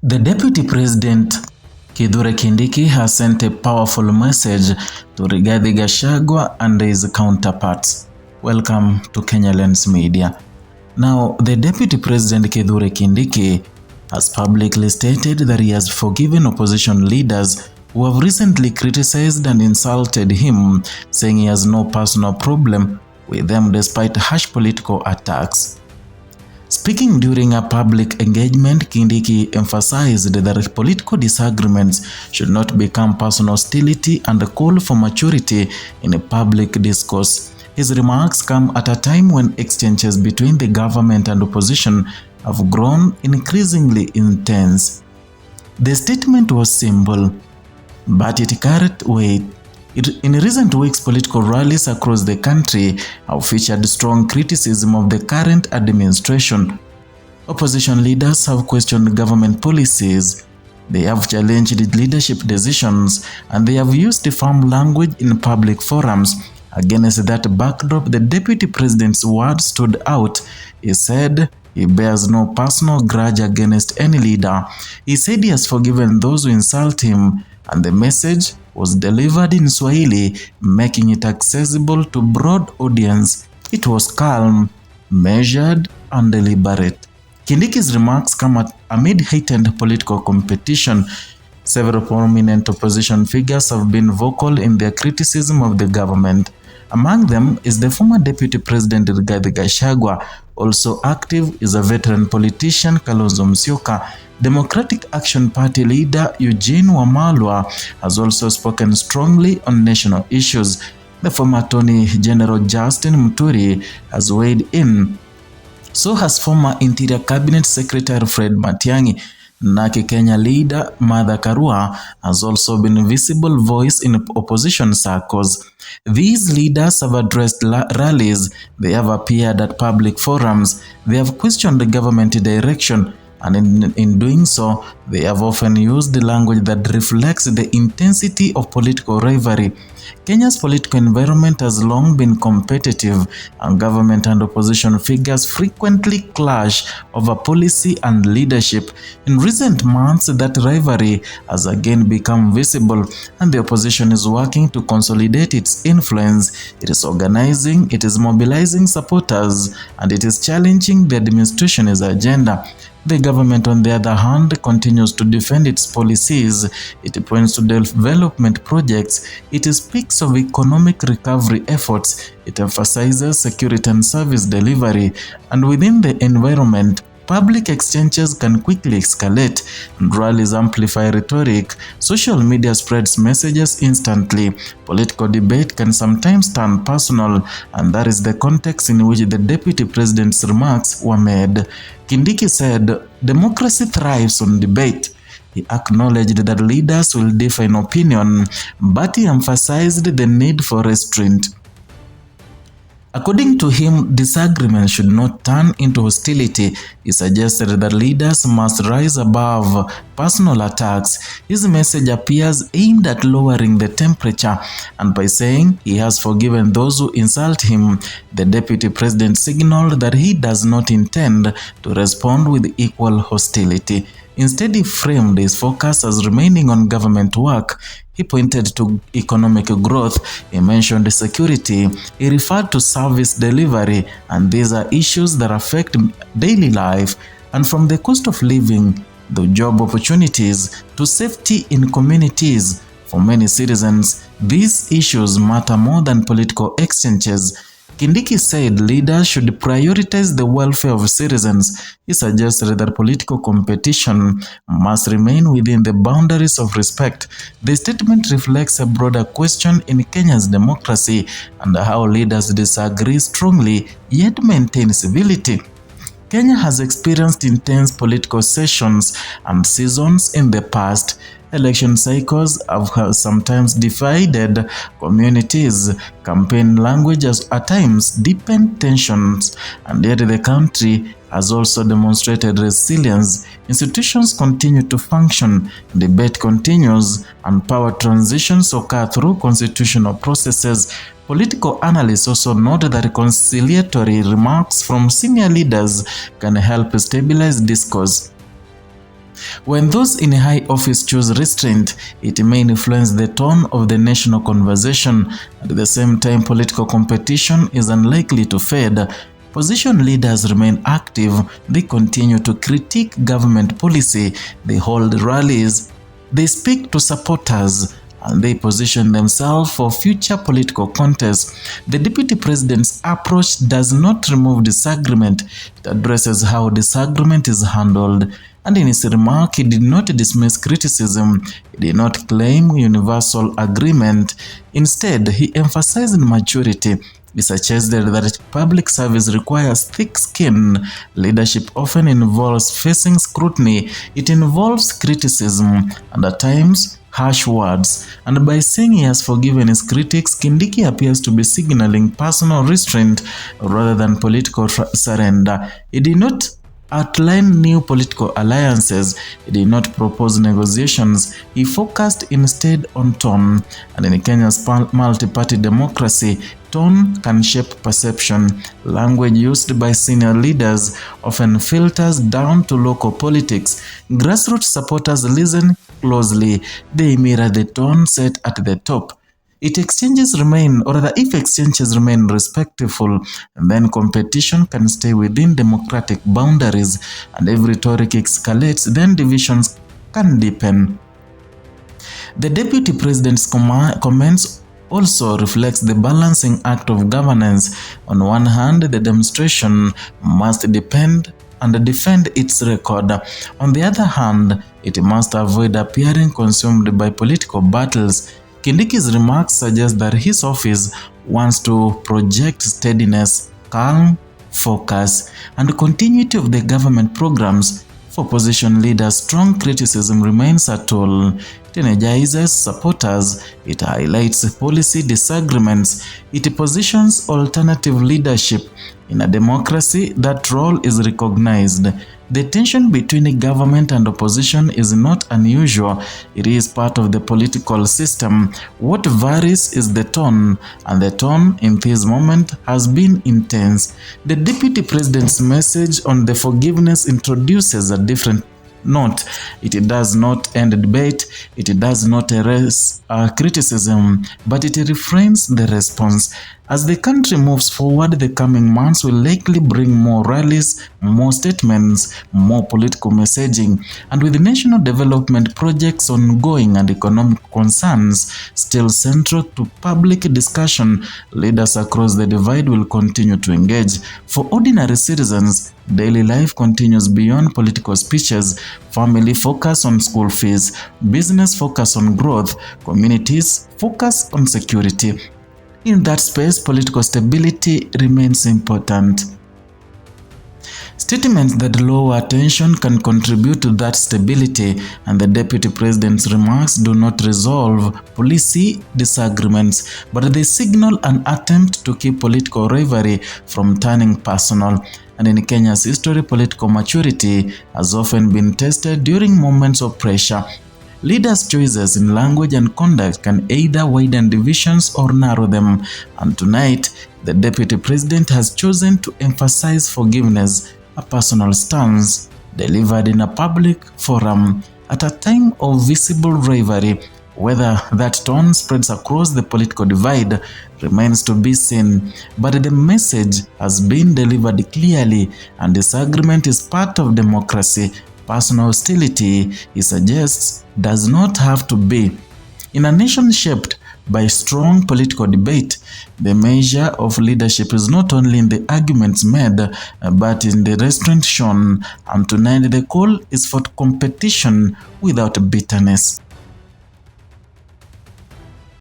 The Deputy President Kithure Kindiki has sent a powerful message to Rigathi Gachagua and his counterparts. Welcome to Kenya Lens Media. Now, the Deputy President Kithure Kindiki has publicly stated that he has forgiven opposition leaders who have recently criticized and insulted him, saying he has no personal problem with them despite harsh political attacks. Speaking during a public engagement, Kindiki emphasized that political disagreements should not become personal hostility and called for maturity in a public discourse. His remarks come at a time when exchanges between the government and opposition have grown increasingly intense. The statement was simple, but it carried weight. In recent weeks, political rallies across the country have featured strong criticism of the current administration. Opposition leaders have questioned government policies, they have challenged leadership decisions, and they have used firm language in public forums. Against that backdrop, the Deputy President's words stood out. He said he bears no personal grudge against any leader. He said he has forgiven those who insult him, and the message was delivered in Swahili, making it accessible to broad audience. It was calm, measured, and deliberate. Kindiki's remarks come amid heightened political competition. Several prominent opposition figures have been vocal in their criticism of the government. Among them is the former Deputy President Rigathi Gachagua. Also active is a veteran politician Kalonzo Musyoka. Democratic Action Party leader Eugene Wamalwa has also spoken strongly on national issues. The former Attorney General Justin Muturi has weighed in. So has former Interior Cabinet Secretary Fred Matiang'i. Naki Kenya leader Martha Karua has also been a visible voice in opposition circles. These leaders have addressed rallies, they have appeared at public forums, they have questioned the government direction, and in doing so, they have often used the language that reflects the intensity of political rivalry. Kenya's political environment has long been competitive, and government and opposition figures frequently clash over policy and leadership. In recent months, that rivalry has again become visible, and the opposition is working to consolidate its influence. It is organizing, it is mobilizing supporters, and it is challenging the administration's agenda. The government, on the other hand, continues to defend its policies. It points to development projects. It speaks of economic recovery efforts. It emphasizes security and service delivery. And within the environment, public exchanges can quickly escalate, and rallies amplify rhetoric. Social media spreads messages instantly. Political debate can sometimes turn personal, and that is the context in which the Deputy President's remarks were made. Kindiki said, "Democracy thrives on debate." He acknowledged that leaders will differ in opinion, but he emphasized the need for restraint. According to him, disagreement should not turn into hostility. He suggested that leaders must rise above personal attacks. His message appears aimed at lowering the temperature, and by saying he has forgiven those who insult him, the Deputy President signaled that he does not intend to respond with equal hostility. Instead, he framed his focus as remaining on government work. He pointed to economic growth, he mentioned security, he referred to service delivery, and these are issues that affect daily life. And from the cost of living, the job opportunities, to safety in communities, for many citizens, these issues matter more than political exchanges. Kindiki said leaders should prioritize the welfare of citizens. He suggested that political competition must remain within the boundaries of respect. The statement reflects a broader question in Kenya's democracy and how leaders disagree strongly yet maintain civility. Kenya has experienced intense political sessions and seasons in the past. Election cycles have sometimes divided communities. Campaign language has at times deepened tensions, and yet the country has also demonstrated resilience. Institutions continue to function, debate continues, and power transitions occur through constitutional processes. Political analysts also note that conciliatory remarks from senior leaders can help stabilize discourse. When those in high office choose restraint, it may influence the tone of the national conversation. At the same time, political competition is unlikely to fade. Position leaders remain active, they continue to critique government policy, they hold rallies, they speak to supporters, and they position themselves for future political contests. The deputy president's approach does not remove disagreement, it addresses how disagreement is handled. And in his remark, he did not dismiss criticism, he did not claim universal agreement. Instead, he emphasized maturity. He suggested that public service requires thick skin. Leadership often involves facing scrutiny, it involves criticism, and at times, harsh words. And by saying he has forgiven his critics, Kindiki appears to be signaling personal restraint rather than political surrender. He did not outline new political alliances, he did not propose negotiations, he focused instead on tone. And in Kenya's multi-party democracy, tone can shape perception. Language used by senior leaders often filters down to local politics. Grassroots supporters listen closely, they mirror the tone set at the top. If exchanges remain respectful, then competition can stay within democratic boundaries, and if rhetoric escalates, then divisions can deepen. The deputy president's comments also reflects the balancing act of governance. On one hand, the demonstration must defend its record. On the other hand, it must avoid appearing consumed by political battles. Kindiki's remarks suggest that his office wants to project steadiness, calm, focus, and continuity of the government programs. For opposition leaders, strong criticism remains a tool. It energizes supporters, it highlights policy disagreements, it positions alternative leadership. In a democracy, that role is recognized. The tension between government and opposition is not unusual. It is part of the political system. What varies is the tone, and the tone in this moment has been intense. The deputy president's message on the forgiveness introduces a different note. It does not end debate, it does not erase criticism, but it refrains the response. As the country moves forward, the coming months will likely bring more rallies, more statements, more political messaging, and with national development projects ongoing and economic concerns still central to public discussion, leaders across the divide will continue to engage. For ordinary citizens, daily life continues beyond political speeches. Family focus on school fees, business focus on growth, communities focus on security. In that space, political stability remains important. Statements that lower attention can contribute to that stability, and the deputy president's remarks do not resolve policy disagreements, but they signal an attempt to keep political rivalry from turning personal. And in Kenya's history, political maturity has often been tested during moments of pressure. Leaders' choices in language and conduct can either widen divisions or narrow them, and tonight, the deputy president has chosen to emphasize forgiveness, a personal stance delivered in a public forum at a time of visible rivalry. Whether that tone spreads across the political divide remains to be seen, but the message has been delivered clearly, and disagreement is part of democracy. Personal hostility, he suggests, does not have to be. In a nation shaped by strong political debate, the measure of leadership is not only in the arguments made, but in the restraint shown. And tonight the call is for competition without bitterness.